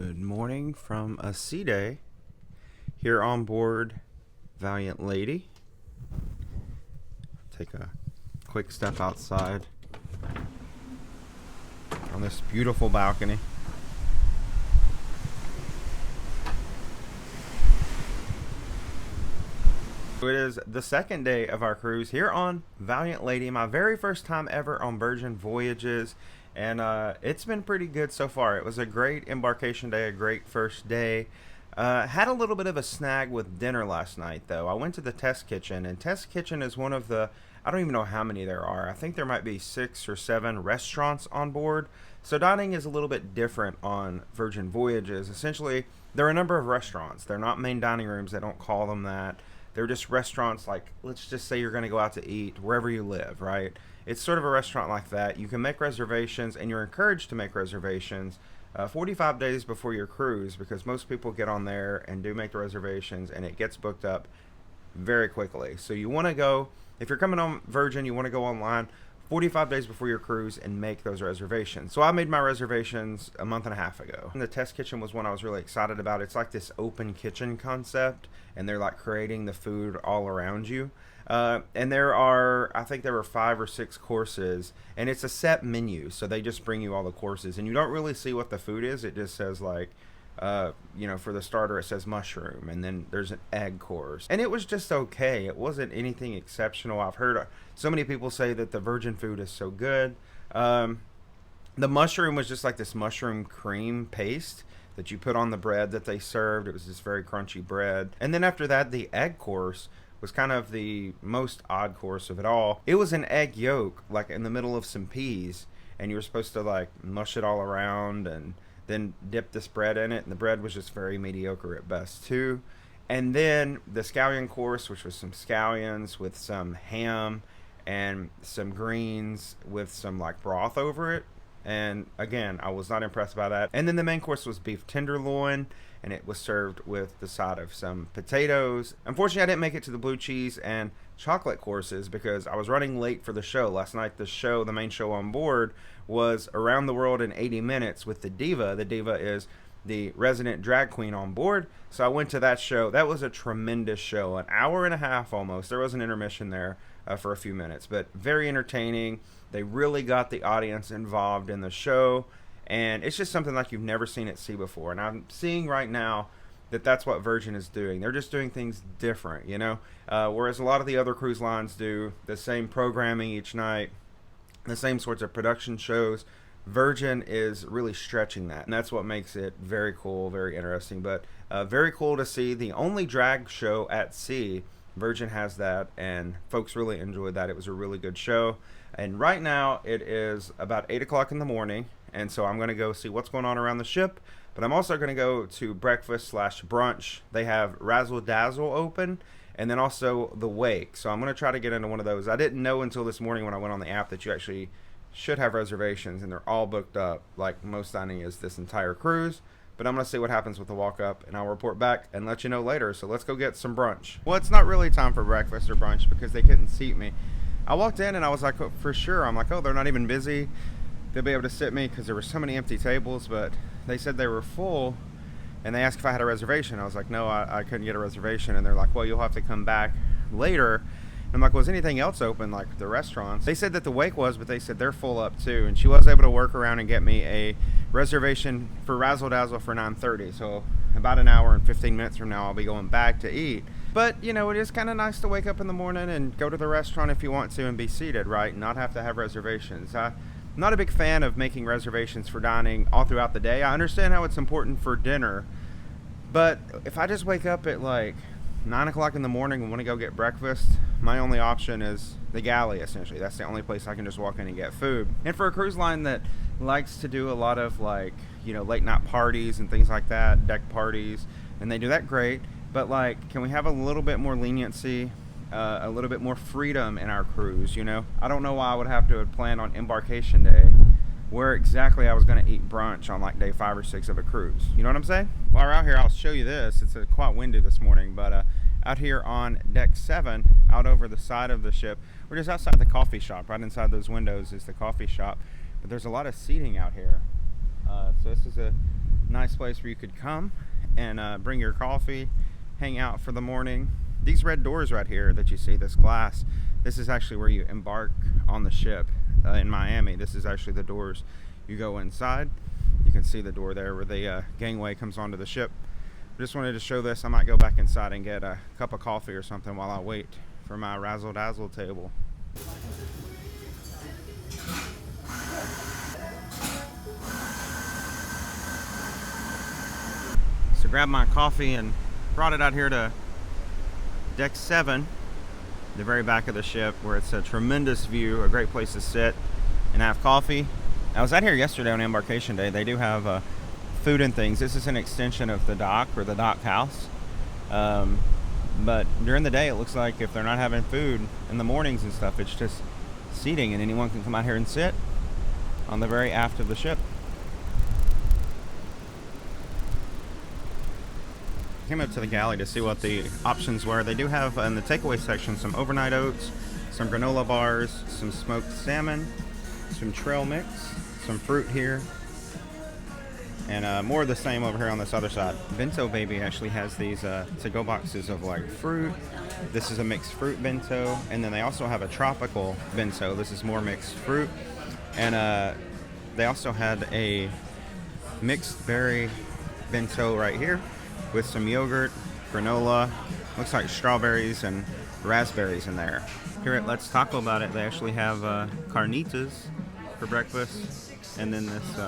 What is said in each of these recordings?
Good morning from a sea day here on board Valiant Lady. Take a quick step outside on this beautiful balcony. It is the second day of our cruise here on Valiant Lady, my very first time ever on Virgin Voyages, and it's been pretty good so far. It was a great embarkation day, a great first day. Had a little bit of a snag with dinner last night, though. I went to the test kitchen, and test kitchen is one of the, I don't even know how many there are. I think there might be 6 or 7 restaurants on board. So dining is a little bit different on Virgin Voyages. Essentially, there are a number of restaurants. They're not main dining rooms. They don't call them that. They're just restaurants, like, let's just say you're going to go out to eat wherever you live, right? It's sort of a restaurant like that. You can make reservations, and you're encouraged to make reservations 45 days before your cruise, because most people get on there and do make the reservations, and it gets booked up very quickly. So you want to go, if you're coming on Virgin, you want to go online 45 days before your cruise and make those reservations. So I made my reservations a month and a half ago. And the test kitchen was one I was really excited about. It's like this open kitchen concept, and they're like creating the food all around you. And there are, I think there were 5 or 6 courses, and it's a set menu. So they just bring you all the courses, and you don't really see what the food is. It just says like, for the starter, it says mushroom, and then there's an egg course. And it was just okay. It wasn't anything exceptional. I've heard so many people say that the Virgin food is so good. The mushroom was just like this mushroom cream paste that you put on the bread that they served. It was this very crunchy bread. And then after that, the egg course was kind of the most odd course of it all. It was an egg yolk, like in the middle of some peas, and you were supposed to like mush it all around and then dip this bread in it, and the bread was just very mediocre at best too. And then the scallion course, which was some scallions with some ham and some greens with some like broth over it. And again, I was not impressed by that. And then the main course was beef tenderloin, and it was served with the side of some potatoes. Unfortunately, I didn't make it to the blue cheese and chocolate courses because I was running late for the show. Last night, the main show on board, was Around the World in 80 Minutes with the Diva. The Diva is the resident drag queen on board. So I went to that show. That was a tremendous show, an hour and a half almost. There was an intermission there for a few minutes, but very entertaining. They really got the audience involved in the show, and it's just something like you've never seen at sea before. And I'm seeing right now that that's what Virgin is doing. They're just doing things different, whereas a lot of the other cruise lines do the same programming each night, the same sorts of production shows. Virgin is really stretching that, and that's what makes it very cool, very interesting, but very cool to see the only drag show at sea. Virgin has that, and folks really enjoyed that. It was a really good show. And right now it is about 8 o'clock in the morning, and so I'm going to go see what's going on around the ship, but I'm also going to go to breakfast/brunch. They have Razzle Dazzle open, and then also the Wake. So I'm going to try to get into one of those. I didn't know until this morning when I went on the app that you actually should have reservations, and they're all booked up like most dining is this entire cruise. But I'm going to see what happens with the walk-up, and I'll report back and let you know later. So let's go get some brunch. Well, it's not really time for breakfast or brunch because they couldn't seat me. I walked in and I was like, oh, for sure. I'm like, oh, they're not even busy. They'll be able to sit me because there were so many empty tables, but they said they were full, and they asked if I had a reservation. I was like, no, I couldn't get a reservation. And they're like, well, you'll have to come back later. And I'm like, was anything else open, like the restaurants? They said that the Wake was, but they said they're full up too. And she was able to work around and get me a reservation for Razzle Dazzle for 9:30. So about an hour and 15 minutes from now, I'll be going back to eat. But, it is kind of nice to wake up in the morning and go to the restaurant if you want to and be seated, right? And not have to have reservations. I'm not a big fan of making reservations for dining all throughout the day. I understand how it's important for dinner. But if I just wake up at like 9 o'clock in the morning and want to go get breakfast, my only option is the galley, essentially. That's the only place I can just walk in and get food. And for a cruise line that likes to do a lot of like, late night parties and things like that, deck parties, and they do that great, but like, can we have a little bit more leniency, a little bit more freedom in our cruise, I don't know why I would have to plan on embarkation day where exactly I was going to eat brunch on like day 5 or 6 of a cruise. You know what I'm saying? While we're out here, I'll show you this. It's quite windy this morning, but out here on deck 7, out over the side of the ship, we're just outside the coffee shop. Right inside those windows is the coffee shop, but there's a lot of seating out here. So this is a Nice place where you could come and bring your coffee, hang out for the morning. These red doors right here that you see, this glass, this is actually where you embark on the ship in Miami. This is actually the doors. You go inside, you can see the door there where the gangway comes onto the ship. I just wanted to show this. I might go back inside and get a cup of coffee or something while I wait for my Razzle Dazzle table. So grabbed my coffee and brought it out here to deck 7, the very back of the ship, where it's a tremendous view, a great place to sit and have coffee. I was out here yesterday on embarkation day. They do have food and things. This is an extension of the dock, or the dock house. But during the day, it looks like if they're not having food in the mornings and stuff, it's just seating, and anyone can come out here and sit on the very aft of the ship. Came up to the galley to see what the options were. They do have in the takeaway section some overnight oats, some granola bars, some smoked salmon, some trail mix, some fruit here, and more of the same over here on this other side. Bento Baby actually has these to-go boxes of like fruit. This is a mixed fruit bento, and then they also have a tropical bento. This is more mixed fruit, and they also had a mixed berry bento right here with some yogurt, granola, looks like strawberries and raspberries in there. Here at Let's Taco About It, they actually have carnitas for breakfast, and then this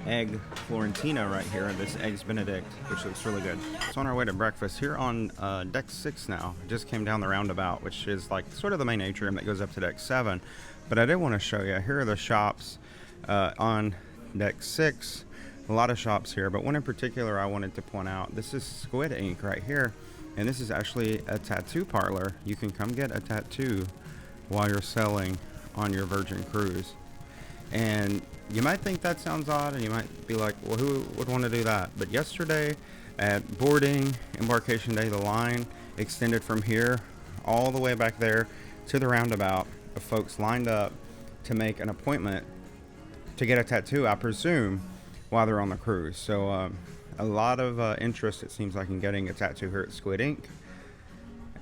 egg Florentina right here, this eggs Benedict, which looks really good. So on our way to breakfast here on deck 6 now. Just came down the roundabout, which is like sort of the main atrium that goes up to deck 7. But I did want to show you, here are the shops on deck 6. A lot of shops here, but one in particular I wanted to point out. This is Squid Ink right here, and this is actually a tattoo parlor. You can come get a tattoo while you're sailing on your Virgin cruise. And you might think that sounds odd, and you might be like, well, who would want to do that? But yesterday at boarding, embarkation day, the line extended from here all the way back there to the roundabout of folks lined up to make an appointment to get a tattoo, I presume, while they're on the cruise. So a lot of interest, it seems like, in getting a tattoo here at Squid Ink.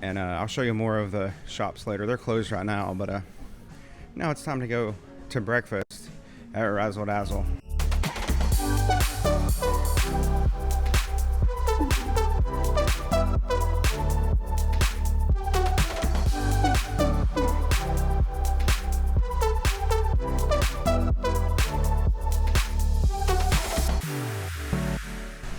And I'll show you more of the shops later. They're closed right now, but now it's time to go to breakfast at Razzle Dazzle.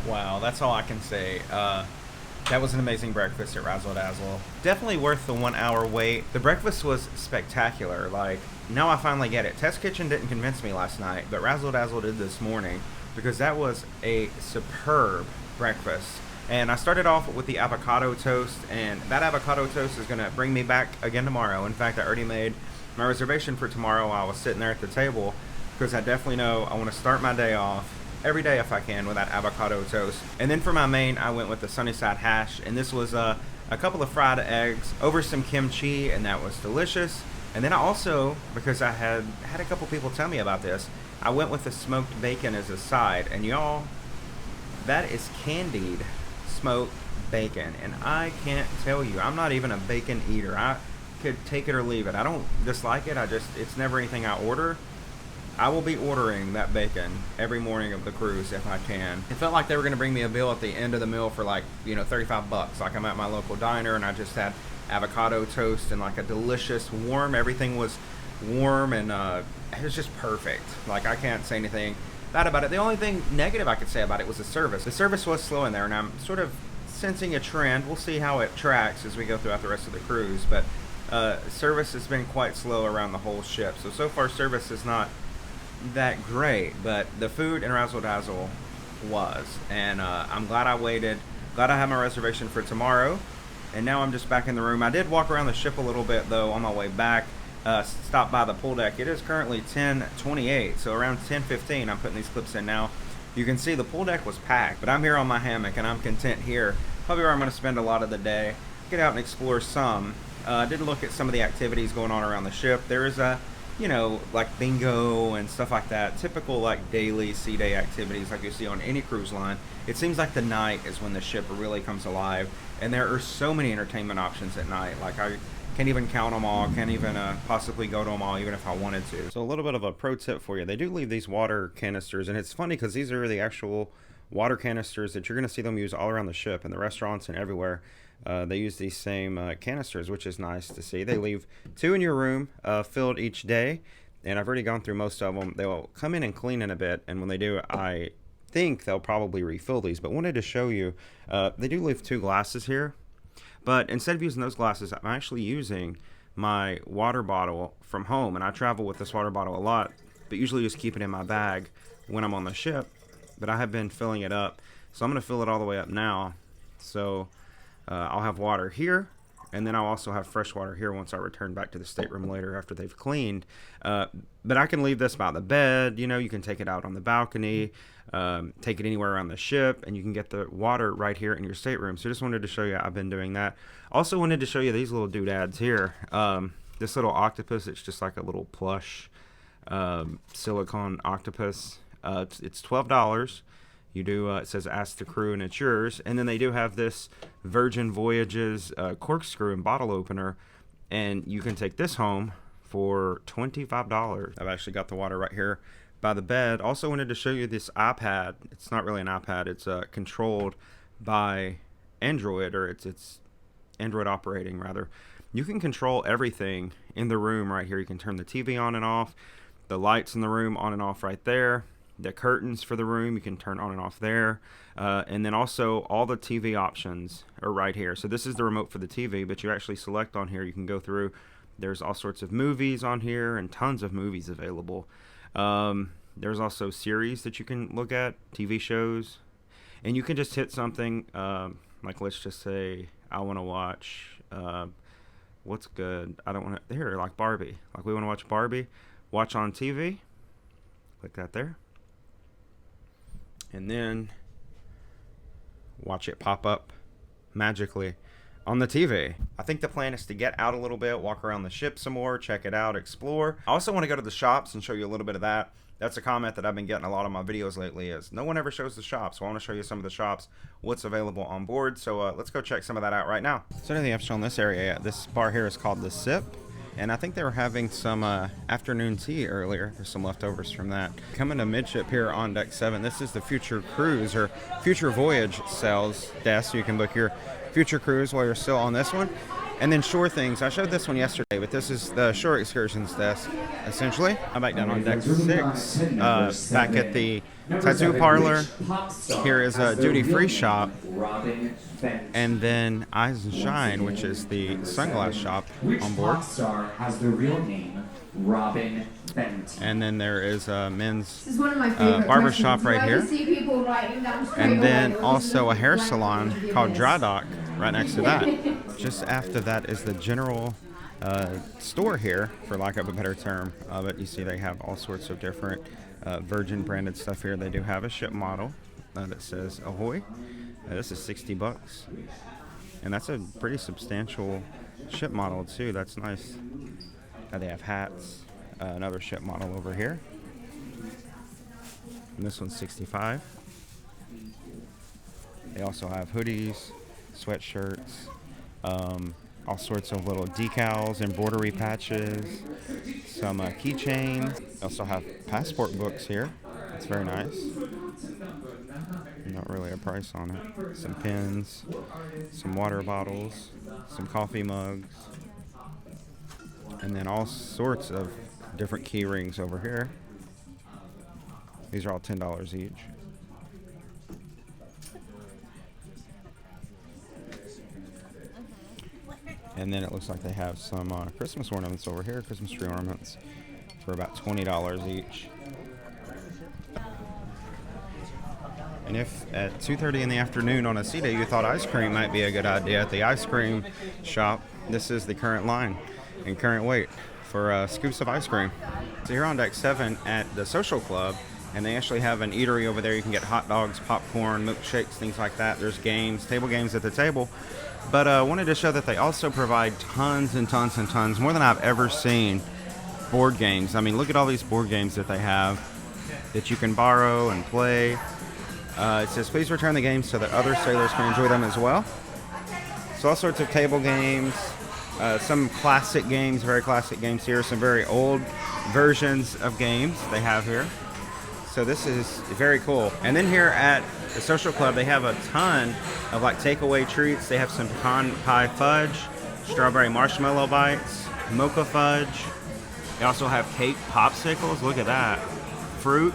Wow, that's all I can say. That was an amazing breakfast at Razzle Dazzle. Definitely worth the 1 hour wait. The breakfast was spectacular. Like, now I finally get it. Test Kitchen didn't convince me last night, but Razzle Dazzle did this morning, because that was a superb breakfast. And I started off with the avocado toast, and that avocado toast is gonna bring me back again tomorrow. In fact, I already made my reservation for tomorrow while I was sitting there at the table, because I definitely know I want to start my day off every day if I can with that avocado toast. And then for my main, I went with the Sunnyside hash, and this was a couple of fried eggs over some kimchi, and that was delicious. And then I also, because I had a couple people tell me about this, I went with the smoked bacon as a side. And y'all, that is candied smoked bacon, and I can't tell you, I'm not even a bacon eater. I could take it or leave it. I don't dislike it. It's never anything I order. I will be ordering that bacon every morning of the cruise if I can. It felt like they were going to bring me a bill at the end of the meal for like, $35. Like, I'm at my local diner and I just had avocado toast and like a delicious warm, everything was warm, and it was just perfect. Like, I can't say anything bad about it. The only thing negative I could say about it was the service. The service was slow in there, and I'm sort of sensing a trend. We'll see how it tracks as we go throughout the rest of the cruise, but service has been quite slow around the whole ship. So far service is not that great, but the food in Razzle Dazzle was, and I'm glad I waited. Glad I have my reservation for tomorrow, and now I'm just back in the room. I did walk around the ship a little bit though on my way back. Stopped by the pool deck. It is currently 10:28, so around 10:15 I'm putting these clips in now. You can see the pool deck was packed, but I'm here on my hammock and I'm content here. Probably where I'm going to spend a lot of the day. Get out and explore some. Did look at some of the activities going on around the ship. There is a you know, like bingo and stuff like that. Typical like daily sea day activities like you see on any cruise line. It seems like the night is when the ship really comes alive, and there are so many entertainment options at night. Like I can't even count them all. Can't even possibly go to them all, even if I wanted to. So a little bit of a pro tip for you: they do leave these water canisters, and it's funny because these are the actual water canisters that you're going to see them use all around the ship, in the restaurants and everywhere. They use these same canisters, which is nice to see. They leave 2 in your room, filled each day, and I've already gone through most of them. They'll come in and clean in a bit, and when they do, I think they'll probably refill these. But wanted to show you, they do leave 2 glasses here, but instead of using those glasses, I'm actually using my water bottle from home, and I travel with this water bottle a lot, but usually just keep it in my bag when I'm on the ship. But I have been filling it up, so I'm going to fill it all the way up now. So I'll have water here, and then I'll also have fresh water here once I return back to the stateroom later after they've cleaned. But I can leave this by the bed. You know, you can take it out on the balcony, take it anywhere around the ship, and you can get the water right here in your stateroom. So just wanted to show you I've been doing that. Also wanted to show you these little doodads here. This little octopus, it's just like a little plush silicone octopus. It's $12. You do, it says ask the crew and it's yours. And then they do have this Virgin Voyages corkscrew and bottle opener, and you can take this home for $25. I've actually got the water right here by the bed. Also wanted to show you this iPad. It's not really an iPad. It's controlled by Android, or it's Android operating rather. You can control everything in the room right here. You can turn the TV on and off, the lights in the room on and off right there. The curtains for the room you can turn on and off there, and then also all the TV options are right here. So this is the remote for the TV, but you actually select on here. You can go through. There's all sorts of movies on here, and tons of movies available. There's also series that you can look at, TV shows, and you can just hit something like, let's just say I want to watch what's good. I don't want to here, like Barbie. Like we want to watch Barbie. Watch on TV. Click that there. And then watch it pop up magically on the TV. I think the plan is to get out a little bit, walk around the ship some more, check it out, explore. I also want to go to the shops and show you a little bit of that. That's a comment that I've been getting a lot of my videos lately, is no one ever shows the shops. So I want to show you some of the shops, what's available on board. So let's go check some of that out right now. So anything I've shown this area yet. This bar here is called The Sip. And I think they were having some afternoon tea earlier. There's some leftovers from that. Coming to midship here on deck 7. This is the Future Cruise or Future Voyage sales desk. So you can book your Future Cruise while you're still on this one. And then Shore Things. I showed this one yesterday, but this is the Shore Excursions desk, essentially. I'm back down on deck 6. Back at the tattoo parlor. Here is a duty-free shop. And then Eyes and Shine, which is the sunglass shop on board. Has the real name Robin Fenton. And then there is a men's This is one of my favorite barber questions. shop right here. See people writing down straight And then away. also a hair salon called Yes. Dry Dock right next to that. Just after that is the general store here, for lack of a better term. But you see they have all sorts of different Virgin branded stuff here. They do have a ship model that says Ahoy. This is $60, and that's a pretty substantial ship model too. That's nice. They have hats. Another ship model over here, and this one's $65. They also have hoodies, sweatshirts, all sorts of little decals, embroidery patches, some keychains. They also have passport books here. It's very nice. Not really a price on it. Some pens, some water bottles, some coffee mugs, and then all sorts of different key rings over here. These are all $10 each. And then it looks like they have some Christmas ornaments over here, Christmas tree ornaments, for about $20 each. And if at 2:30 in the afternoon on a sea day you thought ice cream might be a good idea at the ice cream shop, this is the current line and current weight for scoops of ice cream. So here on deck 7 at the Social Club, and they actually have an eatery over there. You can get hot dogs, popcorn, milkshakes, things like that. There's games, table games at the table. But I wanted to show that they also provide tons and tons and tons, more than I've ever seen, board games. I mean, look at all these board games that they have that you can borrow and play. It says, please return the games so that other sailors can enjoy them as well. So all sorts of table games, some classic games, very classic games here, some very old versions of games they have here. So this is very cool. And then here at the social club, they have a ton of like takeaway treats. They have some pecan pie fudge, strawberry marshmallow bites, mocha fudge. They also have cake popsicles. Look at that. Fruit,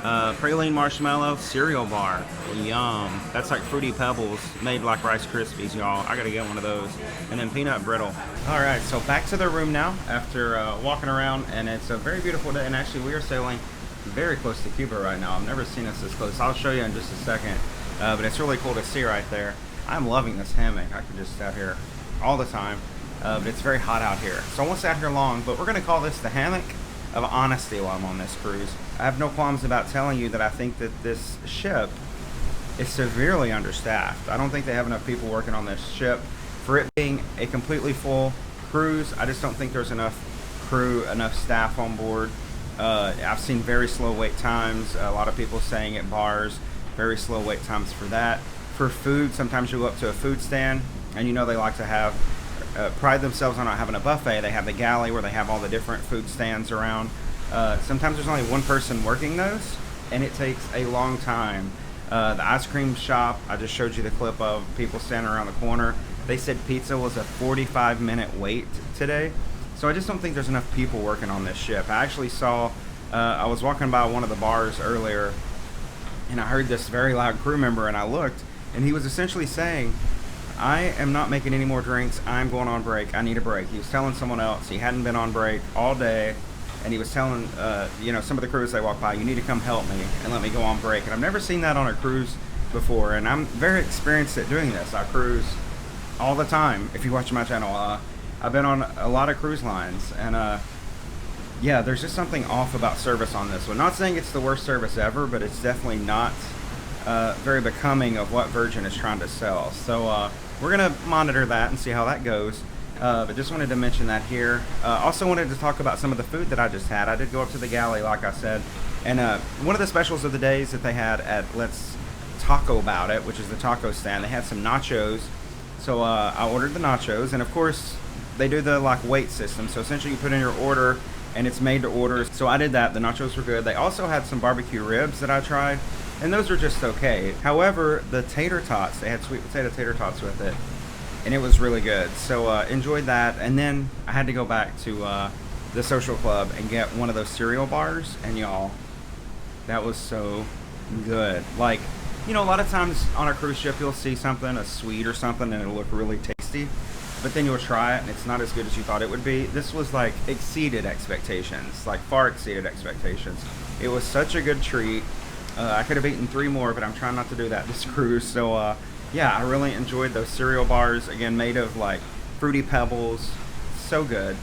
praline marshmallow, cereal bar. Yum. That's like Fruity Pebbles made like Rice Krispies, y'all. I gotta get one of those. And then peanut brittle. All right, so back to the room now after walking around, and it's a very beautiful day. And actually, we are sailing very close to Cuba right now. I've never seen us this close. I'll show you in just a second, but it's really cool to see right there. I'm loving this hammock. I could just sit out here all the time, but it's very hot out here, so I won't sit out here long. But we're gonna call this the hammock of honesty while I'm on this cruise. I have no qualms about telling you that I think that this ship is severely understaffed. I don't think they have enough people working on this ship for it being a completely full cruise. I just don't think there's enough crew, enough staff on board. I've seen very slow wait times. A lot of people saying at bars, very slow wait times for that. For food, sometimes you go up to a food stand, and you know they like to have, pride themselves on not having a buffet. They have the galley where they have all the different food stands around. Sometimes there's only one person working those, and it takes a long time. The ice cream shop, I just showed you the clip of people standing around the corner. They said pizza was a 45-minute wait today. So I just don't think there's enough people working on this ship. I actually saw, I was walking by one of the bars earlier, and I heard this very loud crew member, and I looked, and he was essentially saying, I am not making any more drinks. I'm going on break. I need a break. He was telling someone else he hadn't been on break all day, and he was telling, some of the crews they walk by, you need to come help me and let me go on break. And I've never seen that on a cruise before, and I'm very experienced at doing this. I cruise all the time. If you watch my channel, I've been on a lot of cruise lines, and yeah, there's just something off about service on this one. Not saying it's the worst service ever, but it's definitely not very becoming of what Virgin is trying to sell. So we're gonna monitor that and see how that goes. But just wanted to mention that here. Also wanted to talk about some of the food that I just had. I did go up to the galley, like I said, and one of the specials of the days that they had at Let's Taco About It, which is the taco stand, they had some nachos. So I ordered the nachos, and of course they do the like weight system. So essentially you put in your order and it's made to order. So I did that. The nachos were good. They also had some barbecue ribs that I tried, and those were just okay. However, the tater tots, they had sweet potato tater tots with it, and it was really good. So enjoyed that. And then I had to go back to the social club and get one of those cereal bars, and y'all, that was so good. Like, you know, a lot of times on a cruise ship you'll see something, a sweet or something, and it'll look really tasty, but then you'll try it and it's not as good as you thought it would be. This was like exceeded expectations, like far exceeded expectations. It was such a good treat. I could have eaten 3 more, but I'm trying not to do that this cruise. So yeah, I really enjoyed those cereal bars, again made of like Fruity Pebbles. So good.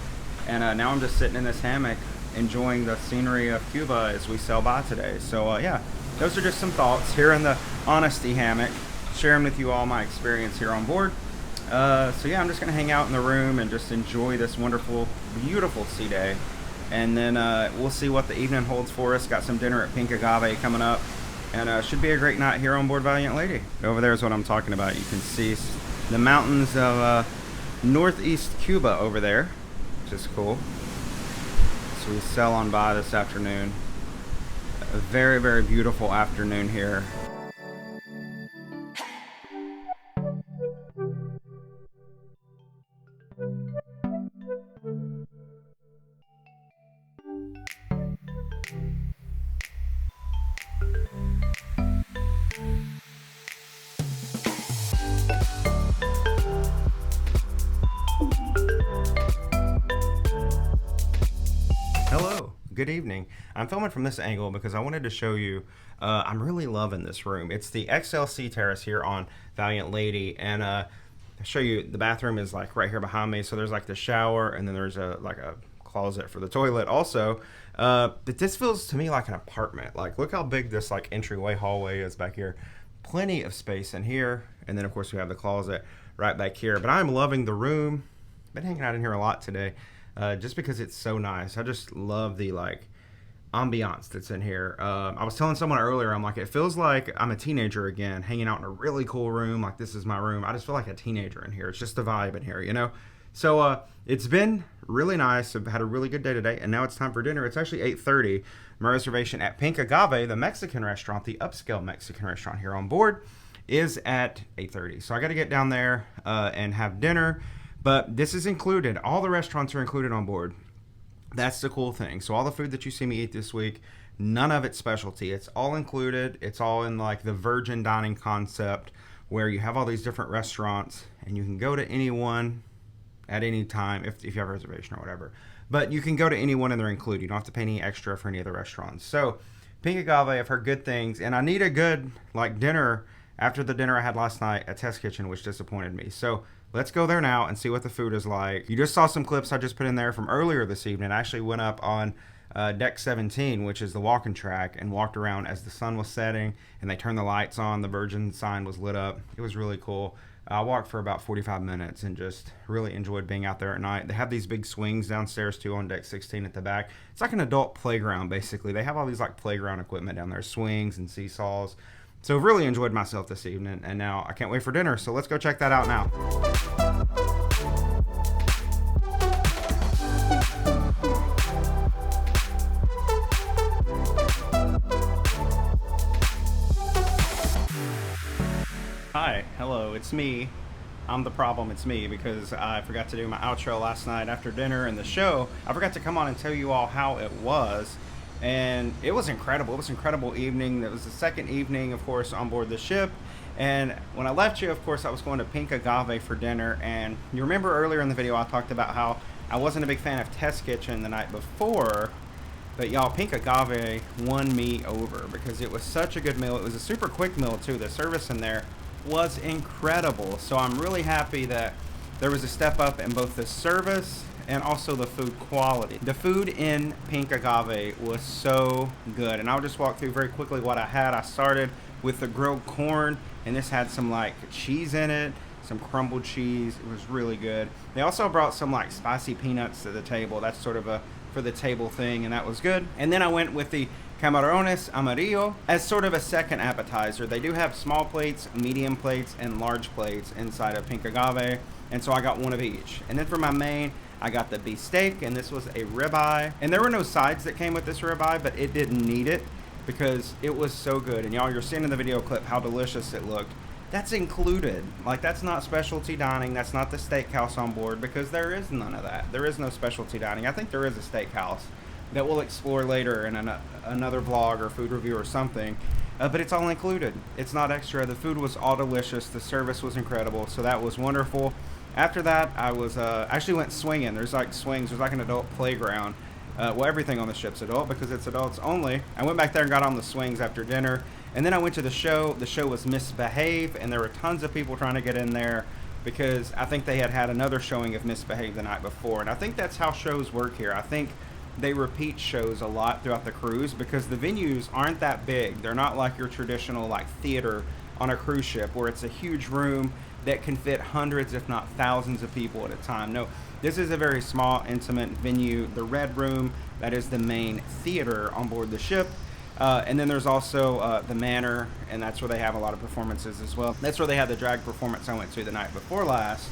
And now I'm just sitting in this hammock enjoying the scenery of Cuba as we sail by today. So yeah, those are just some thoughts here in the honesty hammock, sharing with you all my experience here on board. So yeah, I'm just gonna hang out in the room and just enjoy this wonderful, beautiful sea day, and then we'll see what the evening holds for us. Got some dinner at Pink Agave coming up, and should be a great night here on board Valiant Lady. Over there is what I'm talking about. You can see the mountains of northeast Cuba over there, which is cool. So we sail on by this afternoon. A very, very beautiful afternoon here. Hello, good evening. I'm filming from this angle because I wanted to show you, I'm really loving this room. It's the XLC terrace here on Valiant Lady, and I'll show you, the bathroom is like right here behind me. So there's like the shower, and then there's like a closet for the toilet also. But this feels to me like an apartment. Like, look how big this like entryway hallway is back here. Plenty of space in here, and then of course we have the closet right back here. But I'm loving the room. Been hanging out in here a lot today. just because it's so nice. I just love the like ambiance that's in here. I was telling someone earlier, I'm like, it feels like I'm a teenager again, hanging out in a really cool room. Like, this is my room. I just feel like a teenager in here. It's just the vibe in here, you know? So it's been really nice. I've had a really good day today, and now it's time for dinner. It's actually 8:30. My reservation at Pink Agave, the Mexican restaurant, the upscale Mexican restaurant here on board, is at 8:30. So I got to get down there and have dinner. But this is included. All the restaurants are included on board. That's the cool thing. So all the food that you see me eat this week, none of it's specialty. It's all included. It's all in like the Virgin dining concept where you have all these different restaurants and you can go to anyone at any time if you have a reservation or whatever. But you can go to anyone and they're included. You don't have to pay any extra for any of the restaurants. So Pink Agave, I've heard good things. And I need a good like dinner after the dinner I had last night at Test Kitchen, which disappointed me. So let's go there now and see what the food is like. You just saw some clips I just put in there from earlier this evening. I actually went up on deck 17, which is the walking track, and walked around as the sun was setting and they turned the lights on. The Virgin sign was lit up. It was really cool. I walked for about 45 minutes and just really enjoyed being out there at night. They have these big swings downstairs too on deck 16 at the back. It's like an adult playground basically. They have all these like playground equipment down there, swings and seesaws. So really enjoyed myself this evening, and now I can't wait for dinner. So let's go check that out now. Hi, hello, it's me. I'm the problem, it's me, because I forgot to do my outro last night after dinner and the show. I forgot to come on and tell you all how it was. And it was incredible. It was an incredible evening. It was the second evening, of course, on board the ship. And when I left you, of course, I was going to Pink Agave for dinner. And you remember earlier in the video, I talked about how I wasn't a big fan of Test Kitchen the night before. But y'all, Pink Agave won me over because it was such a good meal. It was a super quick meal, too. The service in there was incredible. So I'm really happy that there was a step up in both the service and also the food quality. The food in Pink Agave was so good, and I'll just walk through very quickly what I had. I started with the grilled corn, and this had some like cheese in it, some crumbled cheese. It was really good. They also brought some like spicy peanuts to the table. That's sort of a for the table thing, and that was good. And then I went with the camarones amarillo as sort of a second appetizer. They do have small plates, medium plates, and large plates inside of Pink Agave, and so I got one of each. And then for my main, I got the beef steak, and this was a ribeye. And there were no sides that came with this ribeye, but it didn't need it because it was so good. And y'all, you're seeing in the video clip how delicious it looked. That's included. Like, that's not specialty dining. That's not the steakhouse on board because there is none of that. There is no specialty dining. I think there is a steakhouse that we'll explore later in another vlog or food review or something. But it's all included. It's not extra. The food was all delicious. The service was incredible. So that was wonderful. After that, I was actually went swinging. There's like swings. There's like an adult playground. Well, everything on the ship's adult because it's adults only. I went back there and got on the swings after dinner. And then I went to the show. The show was Misbehave, and there were tons of people trying to get in there because I think they had another showing of Misbehave the night before. And I think that's how shows work here. I think they repeat shows a lot throughout the cruise because the venues aren't that big. They're not like your traditional like theater on a cruise ship where it's a huge room that can fit hundreds if not thousands of people at a time. No, this is a very small, intimate venue. The Red Room, that is the main theater on board the ship. And then there's also the Manor, and that's where they have a lot of performances as well. That's where they had the drag performance I went to the night before last.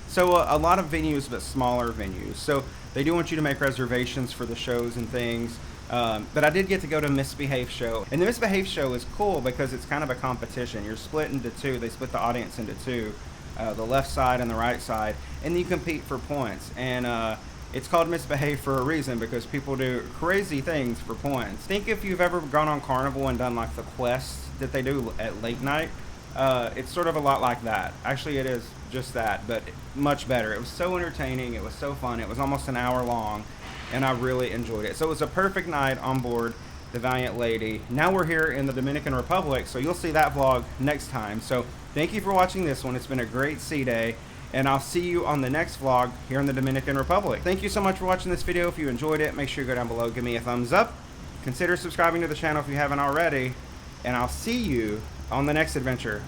So a lot of venues, but smaller venues. So they do want you to make reservations for the shows and things. But I did get to go to Misbehave Show. And the Misbehave Show is cool because it's kind of a competition. You're split into two. They split the audience into two, the left side and the right side. And you compete for points. And it's called Misbehave for a reason because people do crazy things for points. Think if you've ever gone on Carnival and done like the quests that they do at late night. It's sort of a lot like that. Actually, it is just that, but much better. It was so entertaining. It was so fun. It was almost an hour long, and I really enjoyed it. So it was a perfect night on board the Valiant Lady. Now we're here in the Dominican Republic, so you'll see that vlog next time. So thank you for watching this one. It's been a great sea day, and I'll see you on the next vlog here in the Dominican Republic. Thank you so much for watching this video. If you enjoyed it, make sure you go down below, give me a thumbs up. Consider subscribing to the channel if you haven't already, and I'll see you on the next adventure.